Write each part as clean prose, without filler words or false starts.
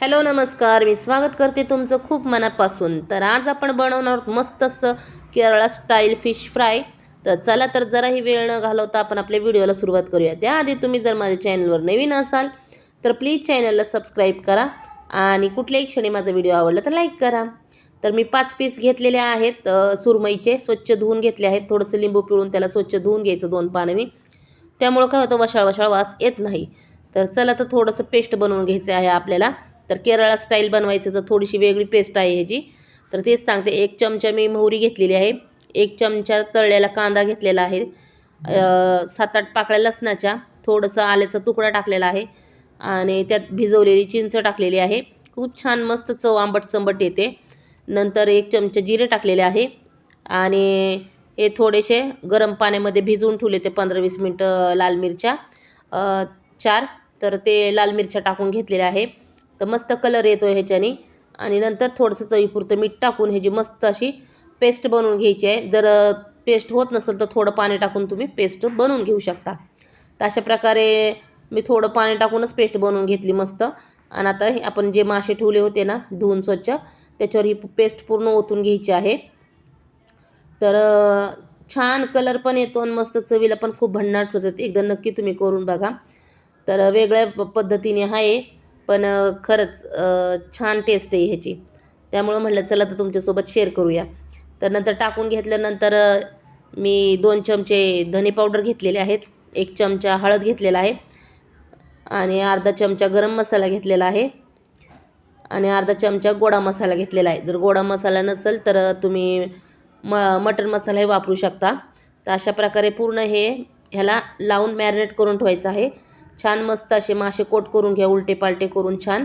Hello नमस्कार, मी स्वागत करते तुमचं खूप मनापासून. तर आज आपण बनवणार आहोत मस्तच केरळा स्टाईल फिश फ्राय. तर चला तर जराही वेळ न घालवता आपण आपल्या व्हिडिओला सुरुवात करूया. त्याआधी तुम्ही जर माझ्या चॅनलवर नवीन असाल तर प्लीज चॅनलला सबस्क्राईब करा आणि कुठल्याही क्षणी माझा व्हिडिओ आवडला तर लाईक करा. तर मी 5 पीस घेतलेले आहेत सुरमईचे, स्वच्छ धुवून घेतले आहेत. थोडंसं लिंबू पिळून त्याला स्वच्छ धुवून घ्यायचं 2 पाण्याने. त्यामुळे काय होतं, वशाळ वशाळ वास येत नाही. तर चला तर थोडंसं पेस्ट बनवून घ्यायचं आहे आपल्याला. तर केरळा स्टाईल बनवायचं तर थोडीशी वेगळी पेस्ट आहे ह्याची. तर तेच सांगते. 1 चमचा मी मोहरी घेतलेली आहे, 1 चमचा तळलेला कांदा घेतलेला आहे, 7-8 पाकळ्या लसणाच्या, थोडंसं आल्याचा तुकडा टाकलेला आहे आणि त्यात भिजवलेली चिंच टाकलेली आहे. खूप छान मस्त चव आंबट चंबट येते. नंतर 1 चमचा जिरे टाकलेले आहे आणि हे थोडेसे गरम पाण्यामध्ये भिजवून ठेवले ते 15-20 मिनटं. लाल मिरच्या 4, तर ते लाल मिरच्या टाकून घेतलेल्या आहे. तर मस्त कलर येतो ह्याच्याने. आणि नंतर थोडंसं चवीपुरतं मीठ टाकून ह्याची मस्त अशी पेस्ट बनवून घ्यायची आहे. जर पेस्ट होत नसेल तर थोडं पाणी टाकून तुम्ही पेस्ट बनवून घेऊ शकता. तर अशा प्रकारे मी थोडं पाणी टाकूनच पेस्ट बनवून घेतली मस्त. आणि आता आपण जे मासे ठेवले होते ना धुवून स्वच्छ, त्याच्यावर ही पेस्ट पूर्ण ओतून घ्यायची आहे. तर छान कलर पण येतो आणि मस्त चवीला पण खूप भन्नाट होतात. एकदा नक्की तुम्ही करून बघा. तर वेगळ्या पद्धतीने आहे, पण खरंच छान टेस्ट आहे ह्याची. त्यामुळं म्हटलं चला तर तुमच्यासोबत शेअर करूया. तर नंतर टाकून घेतल्यानंतर मी 2 चमचे धने पावडर घेतलेले आहेत, 1 चमचा हळद घेतलेला आहे आणि अर्धा चमचा गरम मसाला घेतलेला आहे आणि अर्धा चमचा गोडा मसाला घेतलेला आहे. जर गोडा मसाला नसेल तर तुम्ही मटन मसालाही वापरू शकता. तर अशा प्रकारे पूर्ण ह्याला लावून मॅरिनेट करून ठेवायचं आहे. छान मस्त असे मासे कोट करून घ्या, उलटे पालटे करून छान.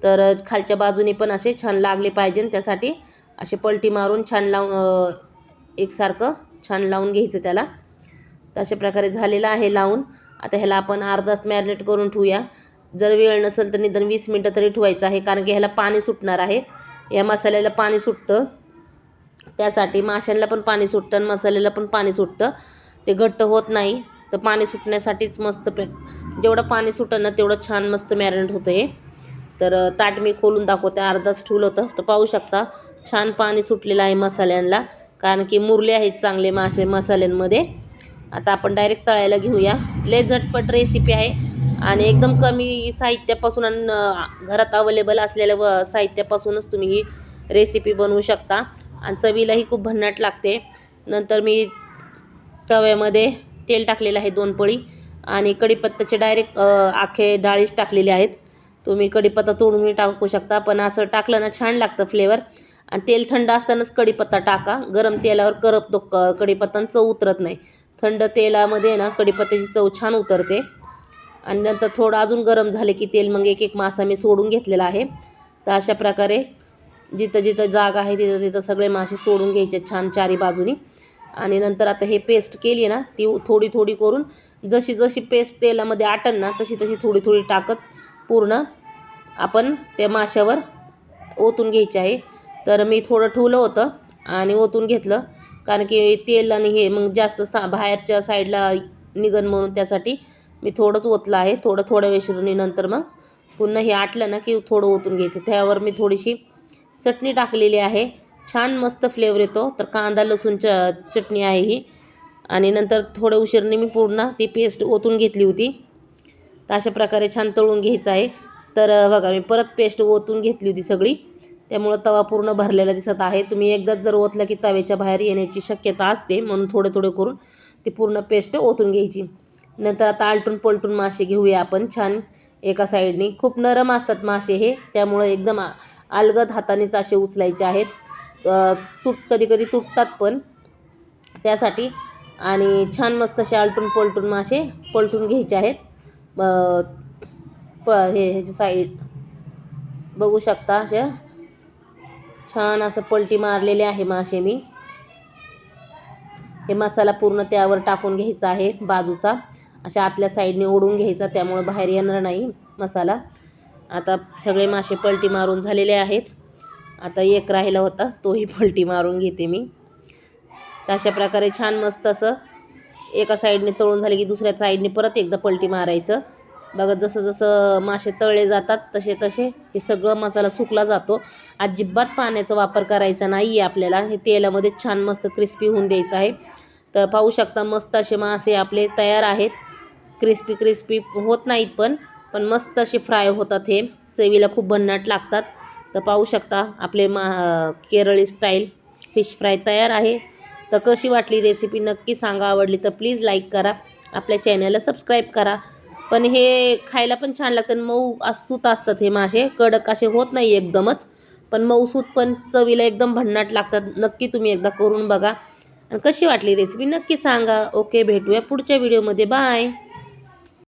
तर खालच्या बाजूने पण असे छान लागले पाहिजे, त्यासाठी असे पलटी मारून छान लावून एकसारखं छान लावून घ्यायचं त्याला. तर अशा प्रकारे झालेलं आहे लावून. आता ह्याला आपण अर्धा तास मॅरिनेट करून ठेवूया. जर वेळ नसेल तर निदान 20 मिनटं तरी ठेवायचं आहे, कारण की ह्याला पाणी सुटणार आहे. या मसाल्याला पाणी सुटतं, त्यासाठी माशांना पण पाणी सुटतं आणि मसाल्याला पण पाणी सुटतं. ते घट्ट होत नाही. तर पाणी सुटण्यासाठीच मस्त जेवढं पाणी सुटतं ना तेवढं छान मस्त मॅरिनेट होतं हे. तर ताट मी खोलून दाखवते. अर्धाच ठेवलं होतं तर पाहू शकता छान पाणी सुटलेलं आहे मसाल्यांना, कारण की मुरले आहेत चांगले मासे मसाल्यांमध्ये. आता आपण डायरेक्ट तळायला घेऊया. लय झटपट रेसिपी आहे आणि एकदम कमी साहित्यापासून आणि घरात अवेलेबल असलेल्या साहित्यापासूनच तुम्ही ही रेसिपी बनवू शकता आणि चवीलाही खूप भन्नाट लागते. नंतर मी तव्यामध्ये तेल टाकलेलं आहे 2 पळी आणि कढीपत्त्याचे डायरेक्ट आखे डाळीच टाकलेले आहेत. तुम्ही कढीपत्ता तोडूनही टाकू शकता, पण असं टाकलं ना छान लागतं फ्लेवर. आणि तेल थंड असतानाच कढीपत्ता टाका. गरम तेलावर करपतो कढीपत्ता, चव उतरत नाही. थंड तेलामध्ये ना कढीपत्त्याची चव छान उतरते. आणि नंतर थोडं अजून गरम झाले की तेल मग एक मासा मी सोडून घेतलेला आहे. तर अशा प्रकारे जिथं जिथं जागा आहे तिथं तिथं सगळे मासे सोडून घ्यायचे छान चारी बाजूनी. आणि नंतर आता हे पेस्ट केली आहे ना ती थोडी थोडी करून, जशी जशी पेस्ट तेलामध्ये आटन ना तशी तशी थोडी थोडी टाकत पूर्ण आपण त्या माशावर ओतून घ्यायची आहे. तर मी थोडं ठेवलं होतं आणि ओतून घेतलं, कारण की तेल आणि हे मग जास्त बाहेरच्या साईडला निघन म्हणून त्यासाठी मी थोडंच ओतलं आहे. थोड्या वेळ नंतर मग पुन्हा हे आटलं ना की थोडं ओतून घ्यायचं. त्यावर मी थोडीशी चटणी टाकलेली आहे, छान मस्त फ्लेवर येतो. तर कांदा लसूण चटणी आहे ही. आणि नंतर थोड्या उशिराने मी पूर्ण ती पेस्ट ओतून घेतली होती. तर अशा प्रकारे छान तळून घ्यायचं आहे. तर बघा मी परत पेस्ट ओतून घेतली होती सगळी, त्यामुळं तवा पूर्ण भरलेला दिसत आहे. तुम्ही एकदाच जर ओतलं की तव्याच्या बाहेर येण्याची शक्यता असते, म्हणून थोडं थोडं करून ती पूर्ण पेस्ट ओतून घ्यायची. नंतर आता आलटून पलटून मासे घेऊया आपण छान एका साईडनी. खूप नरम असतात मासे हे, त्यामुळं एकदम अलगद हातानेच असे उचलायचे आहेत. कधी कधी तुटतात पण त्यासाठी. आणि छान मस्त असे आलटून पलटून मासे पलटून घ्यायचे आहेत. ह्याची साईड बघू शकता, अशा छान असं पलटी मारलेले आहे मासे मी. हे मसाला पूर्ण त्यावर टाकून घ्यायचा आहे बाजूचा, अशा आतल्या साईडने ओढून घ्यायचा, त्यामुळे बाहेर येणार नाही मसाला. आता सगळे मासे पलटी मारून झालेले आहेत. आता एक राहिला होता, तोही पलटी मारून घेते मी. तर अशा प्रकारे छान मस्त असं एका साईडने तळून झाले की दुसऱ्या साईडने परत एकदा पलटी मारायचं. बघा जसं जसं मासे तळले जातात तसे तसे हे सगळं मसाला सुकला जातो. अजिबात पाण्याचा वापर करायचा नाही आहे आपल्याला. हे तेलामध्ये छान मस्त क्रिस्पी होऊन द्यायचं आहे. तर पाहू शकता मस्त असे मासे आपले तयार आहेत. क्रिस्पी क्रिस्पी होत नाहीत पण मस्त असे फ्राय होतात. हे चवीला खूप भन्नाट लागतात. तर पाहू शकता आपले केरळी स्टाईल फिश फ्राय तयार आहे. तर कशी वाटली रेसिपी नक्की सांगा. आवडली तर प्लीज लाईक करा. आपल्या चॅनलला सबस्क्राईब करा. पण हे खायला पण छान लागतं. मऊ सूत असतात हे मासे. कडक असे होत नाही एकदमच. पण मऊसूत पण चवीला एकदम भन्नाट लागतात. नक्की तुम्ही एकदा करून बघा. आणि कशी वाटली रेसिपी नक्की सांगा. ओके, भेटूया पुढच्या व्हिडिओमध्ये. बाय.